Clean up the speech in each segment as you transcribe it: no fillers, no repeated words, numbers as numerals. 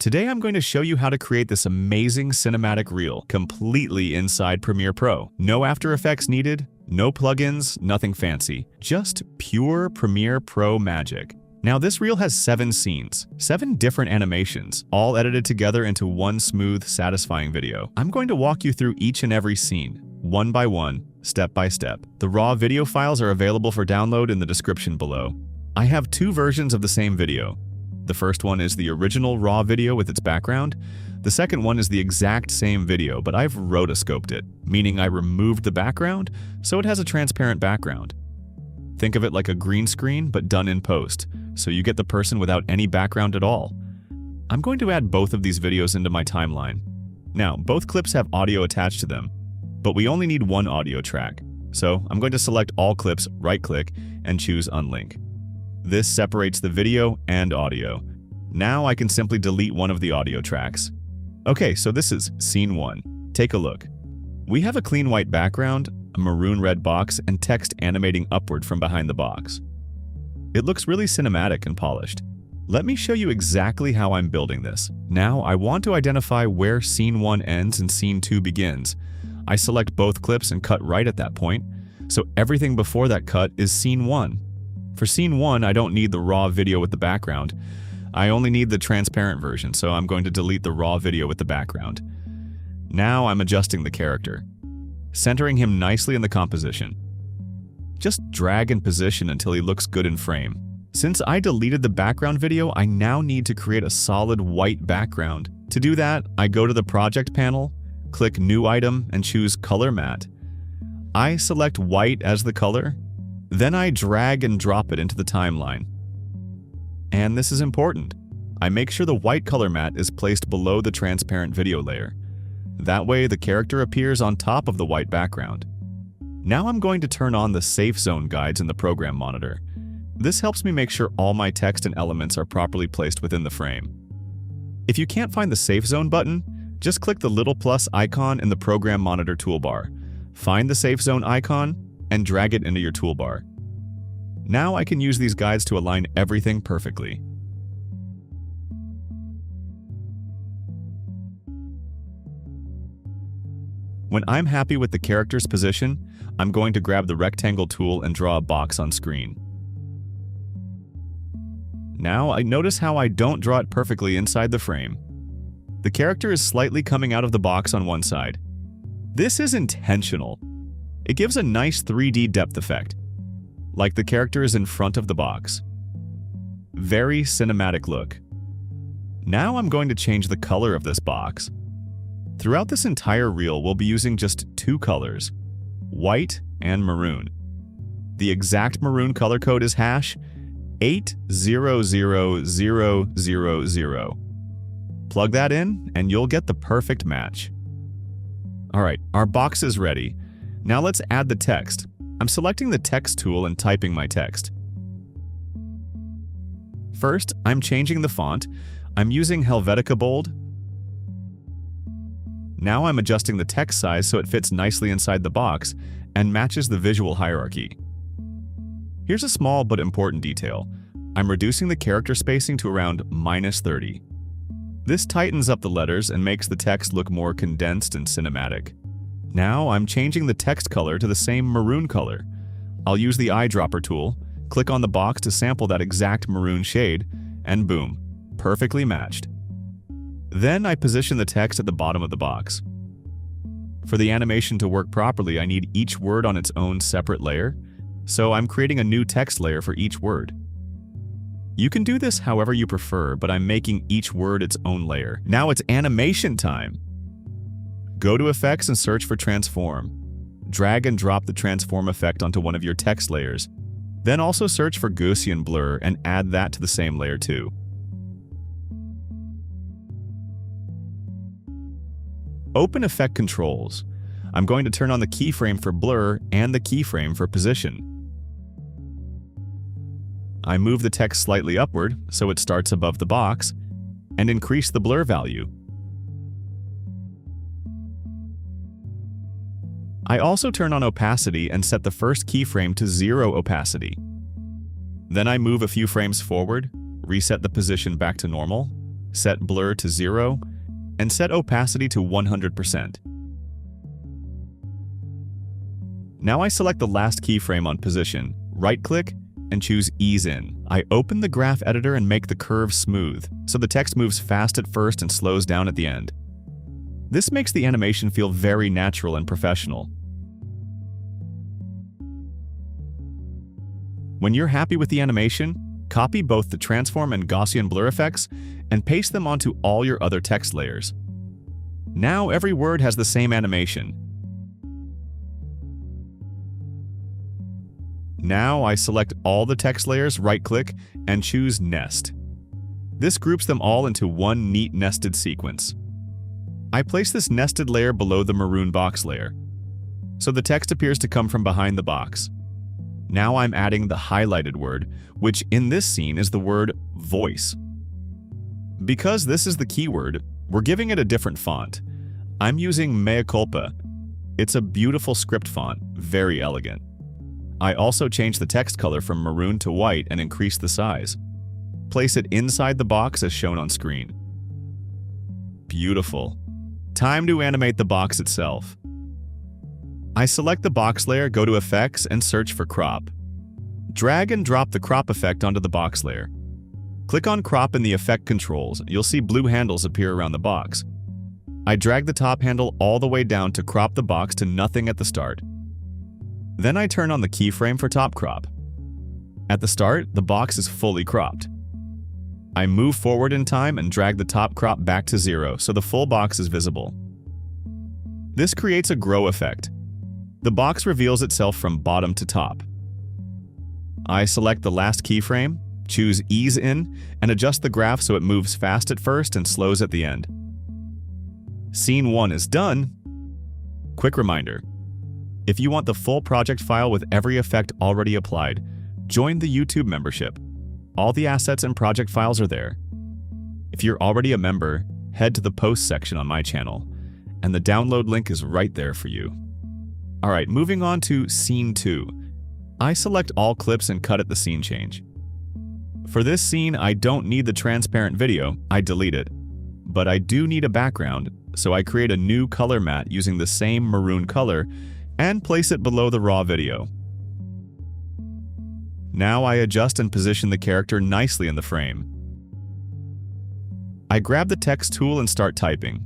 Today I'm going to show you how to create this amazing cinematic reel completely inside Premiere Pro. No After Effects needed, no plugins, nothing fancy. Just pure Premiere Pro magic. Now this reel has 7 scenes, 7 different animations, all edited together into one smooth, satisfying video. I'm going to walk you through each and every scene, one by one, step by step. The raw video files are available for download in the description below. I have 2 versions of the same video. The first one is the original raw video with its background. The second one is the exact same video, but I've rotoscoped it, meaning I removed the background, so it has a transparent background. Think of it like a green screen, but done in post, so you get the person without any background at all. I'm going to add both of these videos into my timeline. Now, both clips have audio attached to them, but we only need one audio track. So I'm going to select all clips, right-click, and choose Unlink. This separates the video and audio. Now I can simply delete one of the audio tracks. Okay, so this is Scene 1. Take a look. We have a clean white background, a maroon red box, and text animating upward from behind the box. It looks really cinematic and polished. Let me show you exactly how I'm building this. Now I want to identify where Scene 1 ends and Scene 2 begins. I select both clips and cut right at that point, so everything before that cut is Scene 1. For Scene 1, I don't need the raw video with the background. I only need the transparent version, so I'm going to delete the raw video with the background. Now I'm adjusting the character, centering him nicely in the composition. Just drag and position until he looks good in frame. Since I deleted the background video, I now need to create a solid white background. To do that, I go to the Project panel, click New Item, and choose Color Matte. I select white as the color, then I drag and drop it into the timeline. And this is important. I make sure the white color matte is placed below the transparent video layer. That way, the character appears on top of the white background. Now I'm going to turn on the Safe Zone guides in the program monitor. This helps me make sure all my text and elements are properly placed within the frame. If you can't find the Safe Zone button, just click the little plus icon in the program monitor toolbar. Find the Safe Zone icon and drag it into your toolbar. Now I can use these guides to align everything perfectly. When I'm happy with the character's position, I'm going to grab the rectangle tool and draw a box on screen. Now I notice how I don't draw it perfectly inside the frame. The character is slightly coming out of the box on one side. This is intentional. It gives a nice 3D depth effect, like the character is in front of the box. Very cinematic look. Now I'm going to change the color of this box. Throughout this entire reel, we'll be using just 2 colors, white and maroon. The exact maroon color code is #800000. Plug that in and you'll get the perfect match. Alright, our box is ready. Now let's add the text. I'm selecting the text tool and typing my text. First, I'm changing the font. I'm using Helvetica Bold. Now I'm adjusting the text size so it fits nicely inside the box and matches the visual hierarchy. Here's a small but important detail. I'm reducing the character spacing to around -30. This tightens up the letters and makes the text look more condensed and cinematic. Now I'm changing the text color to the same maroon color. I'll use the eyedropper tool, click on the box to sample that exact maroon shade, and boom, perfectly matched. Then I position the text at the bottom of the box. For the animation to work properly, I need each word on its own separate layer, so I'm creating a new text layer for each word. You can do this however you prefer, but I'm making each word its own layer. Now it's animation time! Go to Effects and search for Transform. Drag and drop the transform effect onto one of your text layers. Then also search for Gaussian blur and add that to the same layer too. Open Effect Controls. I'm going to turn on the keyframe for blur and the keyframe for position. I move the text slightly upward so it starts above the box and increase the blur value. I also turn on opacity and set the first keyframe to 0 opacity. Then I move a few frames forward, reset the position back to normal, set blur to 0, and set opacity to 100%. Now I select the last keyframe on position, right-click, and choose Ease In. I open the graph editor and make the curve smooth, so the text moves fast at first and slows down at the end. This makes the animation feel very natural and professional. When you're happy with the animation, copy both the transform and Gaussian blur effects and paste them onto all your other text layers. Now every word has the same animation. Now I select all the text layers, right-click, and choose Nest. This groups them all into one neat nested sequence. I place this nested layer below the maroon box layer, so the text appears to come from behind the box. Now I'm adding the highlighted word, which in this scene is the word voice. Because this is the keyword, we're giving it a different font. I'm using Mea Culpa. It's a beautiful script font, very elegant. I also changed the text color from maroon to white and increased the size. Place it inside the box as shown on screen. Beautiful. Time to animate the box itself. I select the box layer, go to Effects, and search for Crop. Drag and drop the crop effect onto the box layer. Click on Crop in the Effect controls. You'll see blue handles appear around the box. I drag the top handle all the way down to crop the box to nothing at the start. Then I turn on the keyframe for top crop. At the start, the box is fully cropped. I move forward in time and drag the top crop back to 0 so the full box is visible. This creates a grow effect. The box reveals itself from bottom to top. I select the last keyframe, choose Ease In, and adjust the graph so it moves fast at first and slows at the end. Scene 1 is done. Quick reminder: if you want the full project file with every effect already applied, join the YouTube membership. All the assets and project files are there. If you're already a member, head to the post section on my channel, and the download link is right there for you. Alright, moving on to Scene 2. I select all clips and cut at the scene change. For this scene, I don't need the transparent video, I delete it. But I do need a background, so I create a new color matte using the same maroon color and place it below the raw video. Now I adjust and position the character nicely in the frame. I grab the text tool and start typing.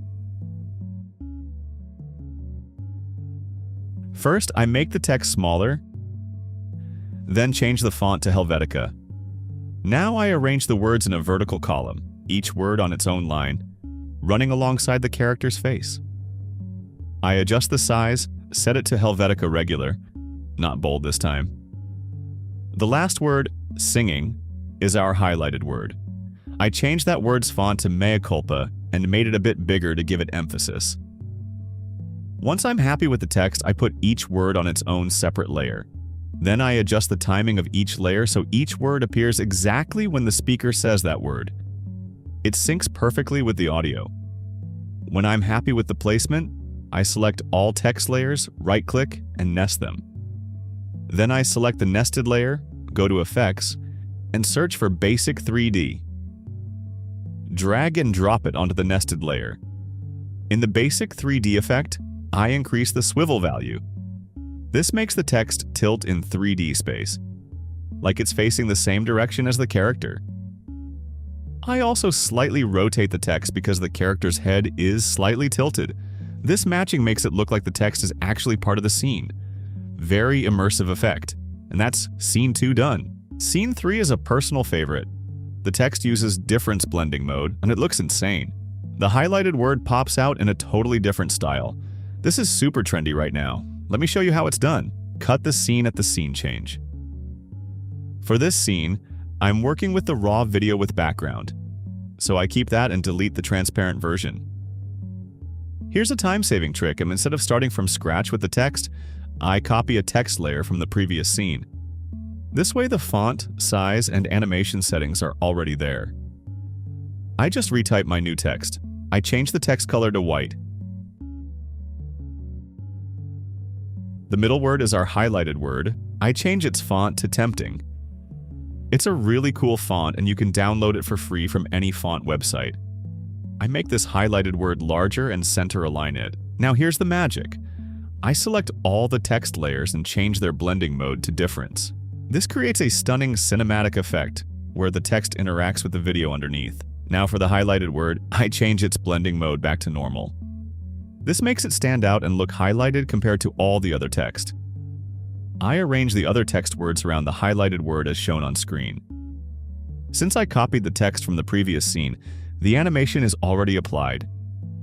First, I make the text smaller, then change the font to Helvetica. Now I arrange the words in a vertical column, each word on its own line, running alongside the character's face. I adjust the size, set it to Helvetica regular, not bold this time. The last word, singing, is our highlighted word. I changed that word's font to Mea Culpa and made it a bit bigger to give it emphasis. Once I'm happy with the text, I put each word on its own separate layer. Then I adjust the timing of each layer so each word appears exactly when the speaker says that word. It syncs perfectly with the audio. When I'm happy with the placement, I select all text layers, right-click, and nest them. Then I select the nested layer, go to Effects, and search for Basic 3D. Drag and drop it onto the nested layer. In the Basic 3D effect, I increase the swivel value. This makes the text tilt in 3D space, like it's facing the same direction as the character. I also slightly rotate the text because the character's head is slightly tilted. This matching makes it look like the text is actually part of the scene. Very immersive effect. And that's Scene 2 done. Scene 3 is a personal favorite. The text uses difference blending mode, and it looks insane. The highlighted word pops out in a totally different style. This is super trendy right now. Let me show you how it's done. Cut the scene at the scene change. For this scene, I'm working with the raw video with background, so I keep that and delete the transparent version. Here's a time-saving trick, and instead of starting from scratch with the text, I copy a text layer from the previous scene. This way the font, size, and animation settings are already there. I just retype my new text. I change the text color to white. The middle word is our highlighted word. I change its font to Tempting. It's a really cool font and you can download it for free from any font website. I make this highlighted word larger and center align it. Now here's the magic. I select all the text layers and change their blending mode to difference. This creates a stunning cinematic effect where the text interacts with the video underneath. Now for the highlighted word, I change its blending mode back to normal. This makes it stand out and look highlighted compared to all the other text. I arrange the other text words around the highlighted word as shown on screen. Since I copied the text from the previous scene, the animation is already applied.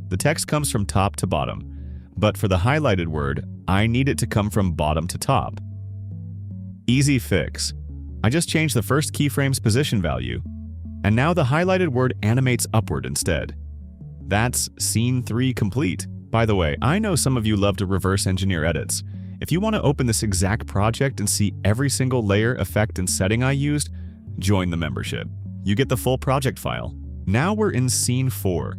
The text comes from top to bottom, but for the highlighted word, I need it to come from bottom to top. Easy fix. I just change the first keyframe's position value, and now the highlighted word animates upward instead. That's Scene 3 complete. By the way, I know some of you love to reverse engineer edits. If you want to open this exact project and see every single layer, effect, and setting I used, join the membership. You get the full project file. Now we're in Scene 4.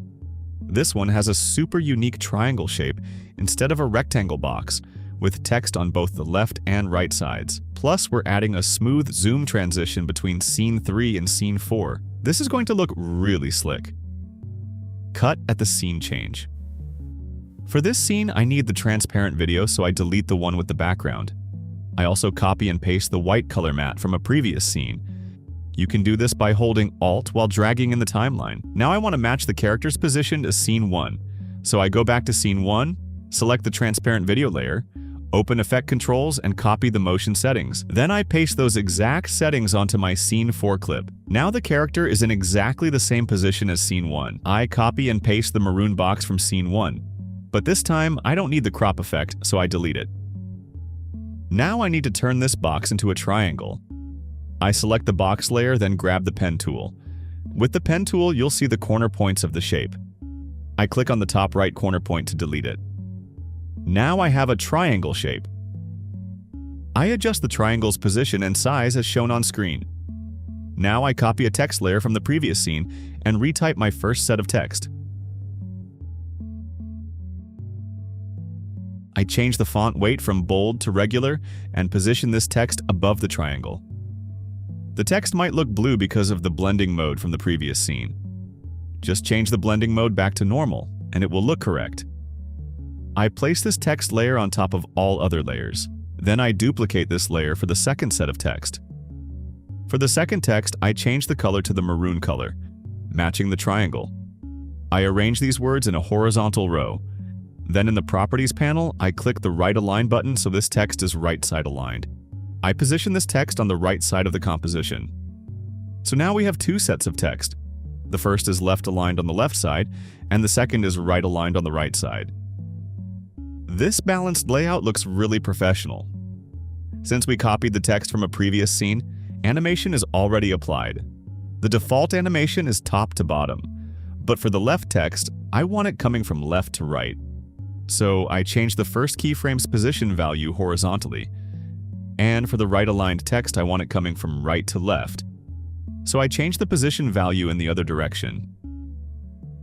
This one has a super unique triangle shape instead of a rectangle box, with text on both the left and right sides. Plus, we're adding a smooth zoom transition between Scene 3 and Scene 4. This is going to look really slick. Cut at the scene change. For this scene, I need the transparent video, so I delete the one with the background. I also copy and paste the white color matte from a previous scene. You can do this by holding Alt while dragging in the timeline. Now I want to match the character's position to Scene 1. So I go back to Scene 1, select the transparent video layer, open Effect Controls, and copy the motion settings. Then I paste those exact settings onto my Scene 4 clip. Now the character is in exactly the same position as Scene 1. I copy and paste the maroon box from Scene 1. But this time, I don't need the crop effect, so I delete it. Now I need to turn this box into a triangle. I select the box layer, then grab the pen tool. With the pen tool, you'll see the corner points of the shape. I click on the top right corner point to delete it. Now I have a triangle shape. I adjust the triangle's position and size as shown on screen. Now I copy a text layer from the previous scene and retype my first set of text. I change the font weight from bold to regular and position this text above the triangle. The text might look blue because of the blending mode from the previous scene. Just change the blending mode back to normal, and it will look correct. I place this text layer on top of all other layers. Then I duplicate this layer for the second set of text. For the second text, I change the color to the maroon color, matching the triangle. I arrange these words in a horizontal row. Then in the Properties panel, I click the Right Align button so this text is right side aligned. I position this text on the right side of the composition. So now we have two sets of text. The first is left aligned on the left side, and the second is right aligned on the right side. This balanced layout looks really professional. Since we copied the text from a previous scene, animation is already applied. The default animation is top to bottom, but for the left text, I want it coming from left to right. So I change the first keyframe's position value horizontally. And for the right aligned text, I want it coming from right to left. So I change the position value in the other direction.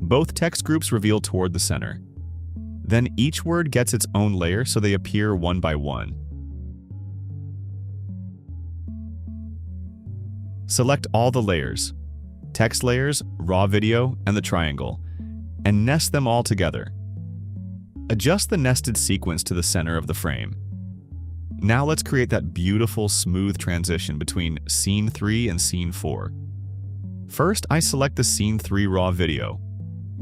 Both text groups reveal toward the center. Then each word gets its own layer so they appear one by one. Select all the layers, text layers, raw video, and the triangle, and nest them all together. Adjust the nested sequence to the center of the frame. Now let's create that beautiful, smooth transition between Scene 3 and Scene 4. First, I select the Scene 3 raw video.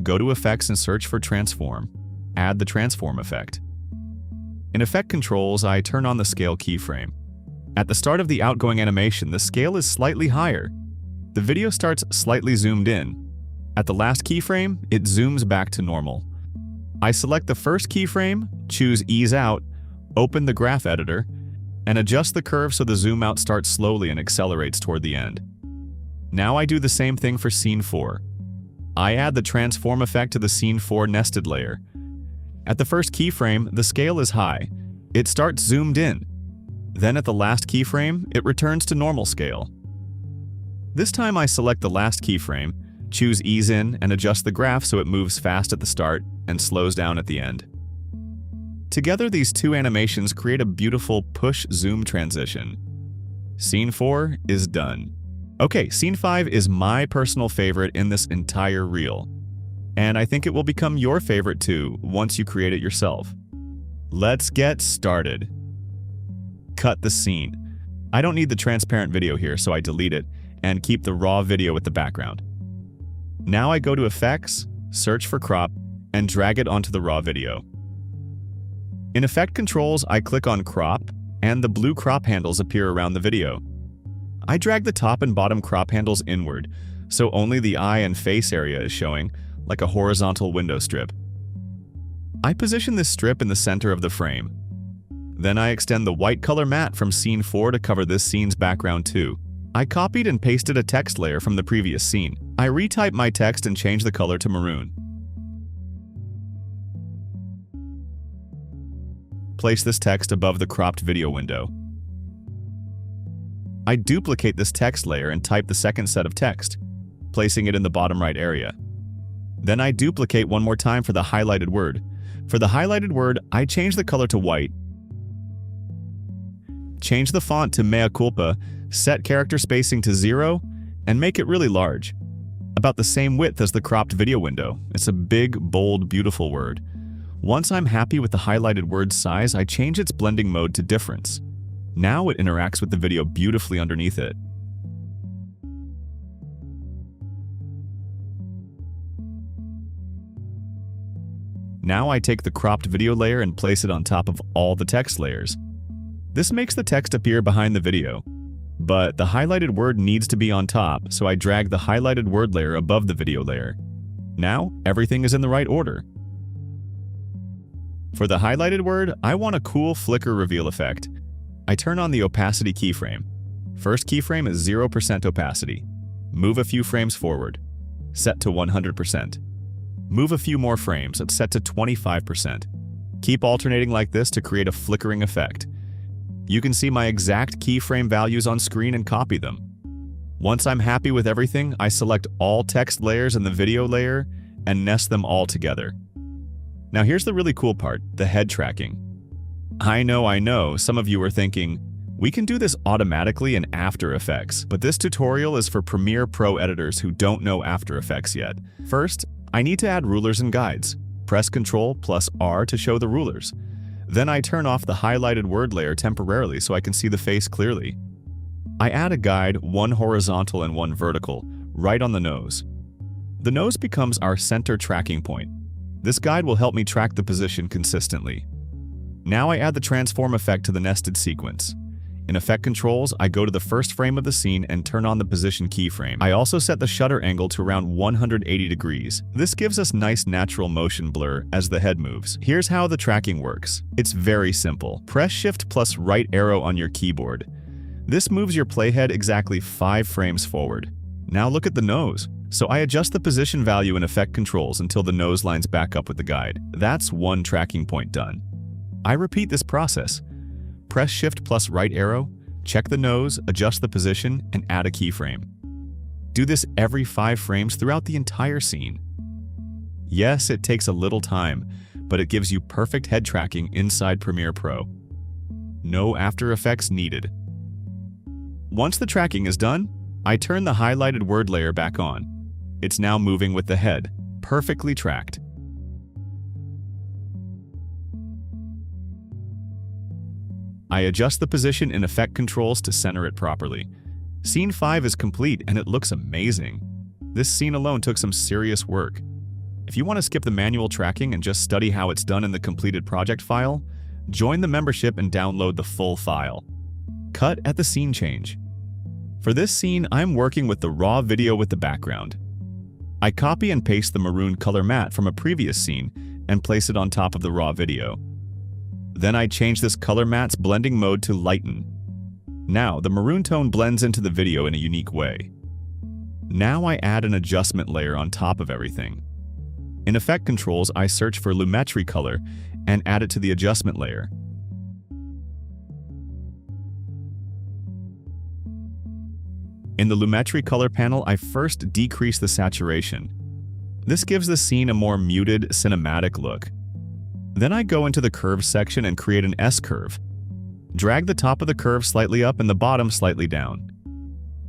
Go to Effects and search for Transform. Add the Transform effect. In Effect Controls, I turn on the Scale keyframe. At the start of the outgoing animation, the scale is slightly higher. The video starts slightly zoomed in. At the last keyframe, it zooms back to normal. I select the first keyframe, choose Ease Out, open the graph editor, and adjust the curve so the zoom out starts slowly and accelerates toward the end. Now I do the same thing for Scene 4. I add the Transform effect to the Scene 4 nested layer. At the first keyframe, the scale is high. It starts zoomed in. Then at the last keyframe, it returns to normal scale. This time I select the last keyframe, choose Ease In, and adjust the graph so it moves fast at the start and slows down at the end. Together, these two animations create a beautiful push-zoom transition. Scene 4 is done. Okay, Scene 5 is my personal favorite in this entire reel. and I think it will become your favorite too once you create it yourself. Let's get started. Cut the scene. I don't need the transparent video here, so I delete it and keep the raw video with the background. Now I go to Effects, search for Crop, and drag it onto the raw video. In Effect Controls, I click on Crop, and the blue crop handles appear around the video. I drag the top and bottom crop handles inward, so only the eye and face area is showing, like a horizontal window strip. I position this strip in the center of the frame. Then I extend the white color matte from Scene 4 to cover this scene's background too. I copied and pasted a text layer from the previous scene. I retype my text and change the color to maroon. Place this text above the cropped video window. I duplicate this text layer and type the second set of text, placing it in the bottom right area. Then I duplicate one more time for the highlighted word. For the highlighted word, I change the color to white, change the font to mea culpa, set character spacing to 0, and make it really large, about the same width as the cropped video window. It's a big, bold, beautiful word. Once I'm happy with the highlighted word's size, I change its blending mode to difference. Now it interacts with the video beautifully underneath it. Now I take the cropped video layer and place it on top of all the text layers. This makes the text appear behind the video, but the highlighted word needs to be on top, so I drag the highlighted word layer above the video layer. Now everything is in the right order. For the highlighted word, I want a cool flicker reveal effect. I turn on the opacity keyframe. First keyframe is 0% opacity. Move a few frames forward. Set to 100%. Move a few more frames and set to 25%. Keep alternating like this to create a flickering effect. You can see my exact keyframe values on screen and copy them. Once I'm happy with everything, I select all text layers in the video layer and nest them all together. Now here's the really cool part, the head tracking. I know, some of you are thinking, we can do this automatically in After Effects, but this tutorial is for Premiere Pro editors who don't know After Effects yet. First, I need to add rulers and guides. Press Ctrl+R to show the rulers. Then I turn off the highlighted word layer temporarily so I can see the face clearly. I add a guide, one horizontal and one vertical, right on the nose. The nose becomes our center tracking point. This guide will help me track the position consistently. Now I add the transform effect to the nested sequence. In Effect Controls, I go to the first frame of the scene and turn on the position keyframe. I also set the shutter angle to around 180 degrees. This gives us nice natural motion blur as the head moves. Here's how the tracking works. It's very simple. Press Shift plus right arrow on your keyboard. This moves your playhead exactly 5 frames forward. Now look at the nose. So I adjust the position value in Effect Controls until the nose lines back up with the guide. That's one tracking point done. I repeat this process. Press Shift plus right arrow, check the nose, adjust the position, and add a keyframe. Do this every 5 frames throughout the entire scene. Yes, it takes a little time, but it gives you perfect head tracking inside Premiere Pro. No After Effects needed. Once the tracking is done, I turn the highlighted word layer back on. It's now moving with the head, perfectly tracked. I adjust the position in Effect Controls to center it properly. Scene 5 is complete and it looks amazing. This scene alone took some serious work. If you want to skip the manual tracking and just study how it's done in the completed project file, join the membership and download the full file. Cut at the scene change. For this scene, I'm working with the raw video with the background. I copy and paste the maroon color matte from a previous scene and place it on top of the raw video. Then I change this color matte's blending mode to lighten. Now the maroon tone blends into the video in a unique way. Now I add an adjustment layer on top of everything. In Effect Controls, I search for Lumetri color and add it to the adjustment layer. In the Lumetri color panel, I first decrease the saturation. This gives the scene a more muted, cinematic look. Then I go into the curve section and create an S-curve. Drag the top of the curve slightly up and the bottom slightly down.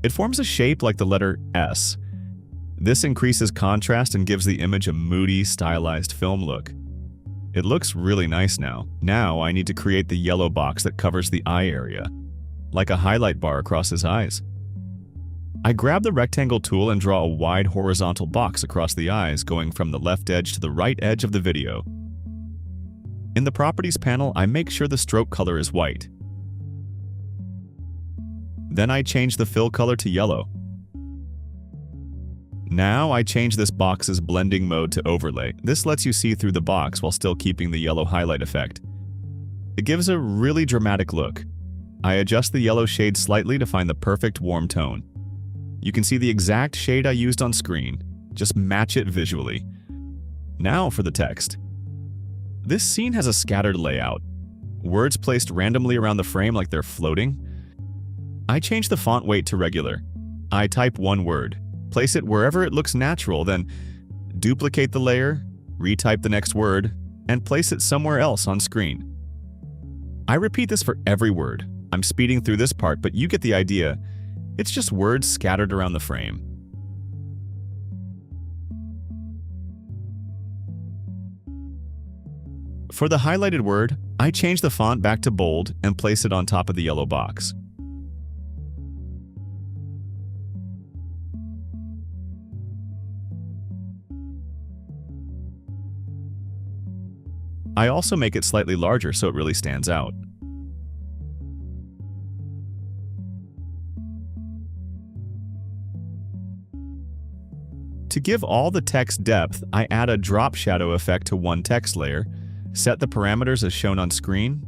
It forms a shape like the letter S. This increases contrast and gives the image a moody, stylized film look. It looks really nice now. Now I need to create the yellow box that covers the eye area, like a highlight bar across his eyes. I grab the rectangle tool and draw a wide horizontal box across the eyes, going from the left edge to the right edge of the video. In the Properties panel, I make sure the stroke color is white. Then I change the fill color to yellow. Now I change this box's blending mode to overlay. This lets you see through the box while still keeping the yellow highlight effect. It gives a really dramatic look. I adjust the yellow shade slightly to find the perfect warm tone. You can see the exact shade I used on screen. Just match it visually. Now for the text. This scene has a scattered layout. Words placed randomly around the frame like they're floating. I change the font weight to regular. I type one word, place it wherever it looks natural, then duplicate the layer, retype the next word, and place it somewhere else on screen. I repeat this for every word. I'm speeding through this part, but you get the idea. It's just words scattered around the frame. For the highlighted word, I change the font back to bold and place it on top of the yellow box. I also make it slightly larger so it really stands out. To give all the text depth, I add a drop shadow effect to one text layer, set the parameters as shown on screen,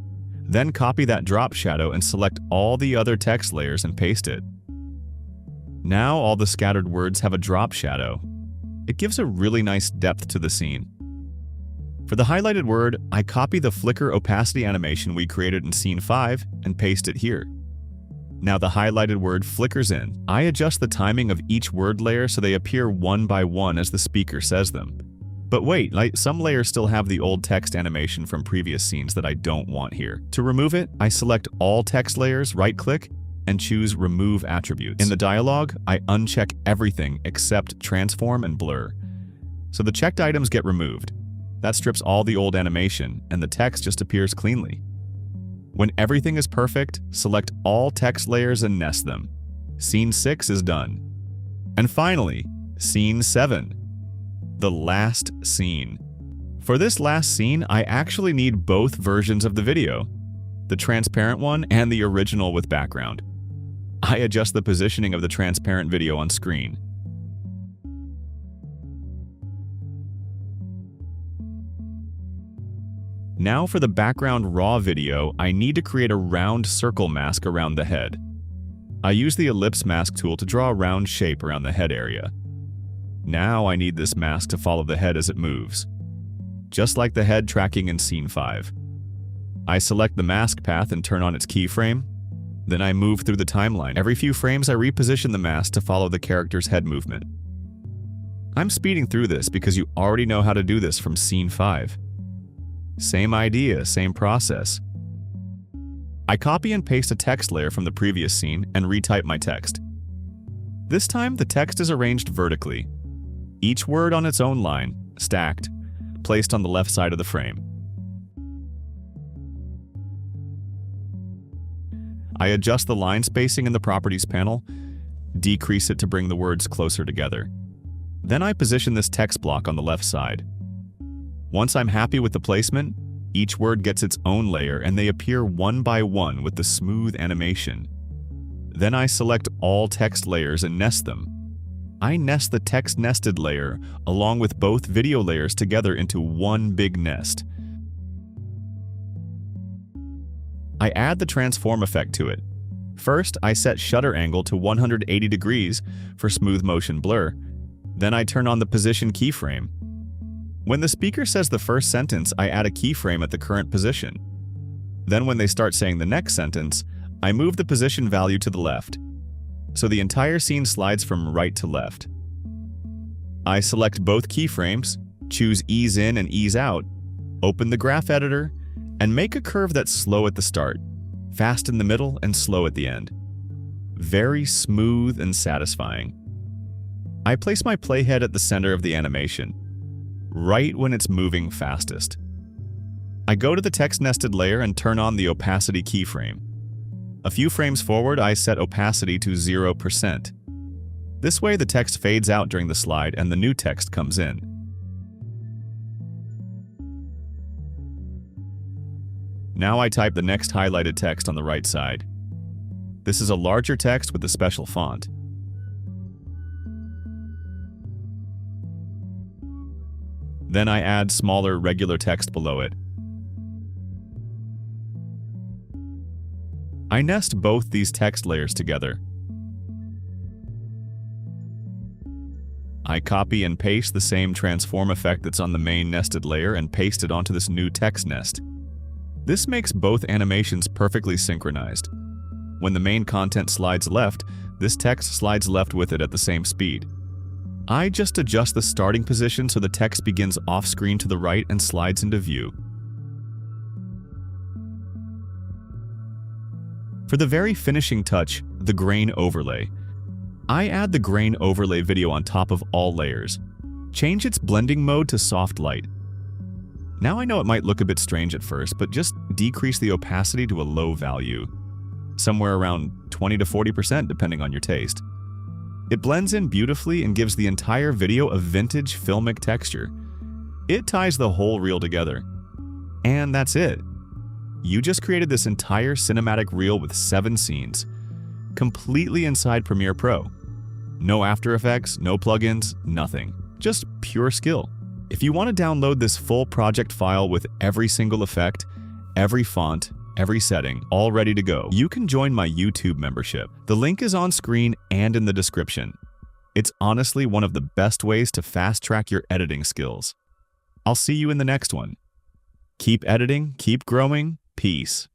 then copy that drop shadow and select all the other text layers and paste it. Now all the scattered words have a drop shadow. It gives a really nice depth to the scene. For the highlighted word, I copy the flicker opacity animation we created in Scene 5 and paste it here. Now the highlighted word flickers in. I adjust the timing of each word layer so they appear one by one as the speaker says them. But wait, some layers still have the old text animation from previous scenes that I don't want here. To remove it, I select all text layers, right-click, and choose Remove Attributes. In the dialog, I uncheck everything except Transform and Blur. So the checked items get removed. That strips all the old animation, and the text just appears cleanly. When everything is perfect, select all text layers and nest them. Scene 6 is done. And finally, Scene 7. The last scene. For this last scene, I actually need both versions of the video, the transparent one and the original with background. I adjust the positioning of the transparent video on screen. Now for the background raw video, I need to create a round circle mask around the head. I use the ellipse mask tool to draw a round shape around the head area. Now I need this mask to follow the head as it moves, just like the head tracking in Scene 5. I select the mask path and turn on its keyframe. Then I move through the timeline. Every few frames I reposition the mask to follow the character's head movement. I'm speeding through this because you already know how to do this from Scene 5. Same idea, same process. I copy and paste a text layer from the previous scene and retype my text. This time, the text is arranged vertically. Each word on its own line, stacked, placed on the left side of the frame. I adjust the line spacing in the Properties panel, decrease it to bring the words closer together. Then I position this text block on the left side. Once I'm happy with the placement, each word gets its own layer and they appear one by one with the smooth animation. Then I select all text layers and nest them. I nest the text nested layer along with both video layers together into one big nest. I add the transform effect to it. First, I set shutter angle to 180 degrees for smooth motion blur. Then I turn on the position keyframe. When the speaker says the first sentence, I add a keyframe at the current position. Then when they start saying the next sentence, I move the position value to the left. So the entire scene slides from right to left. I select both keyframes, choose ease in and ease out, open the graph editor, and make a curve that's slow at the start, fast in the middle, and slow at the end. Very smooth and satisfying. I place my playhead at the center of the animation, right when it's moving fastest. I go to the text nested layer and turn on the opacity keyframe. A few frames forward, I set opacity to 0%. This way the text fades out during the slide and the new text comes in. Now I type the next highlighted text on the right side. This is a larger text with a special font. Then I add smaller regular text below it. I nest both these text layers together. I copy and paste the same transform effect that's on the main nested layer and paste it onto this new text nest. This makes both animations perfectly synchronized. When the main content slides left, this text slides left with it at the same speed. I just adjust the starting position so the text begins off-screen to the right and slides into view. For the very finishing touch, the grain overlay, I add the grain overlay video on top of all layers. Change its blending mode to soft light. Now I know it might look a bit strange at first, but just decrease the opacity to a low value, somewhere around 20 to 40% depending on your taste. It blends in beautifully and gives the entire video a vintage filmic texture. It ties the whole reel together. And that's it. You just created this entire cinematic reel with 7 scenes, completely inside Premiere Pro. No After Effects, no plugins, nothing. Just pure skill. If you want to download this full project file with every single effect, every font, every setting, all ready to go, you can join my YouTube membership. The link is on screen and in the description. It's honestly one of the best ways to fast-track your editing skills. I'll see you in the next one. Keep editing, keep growing, peace.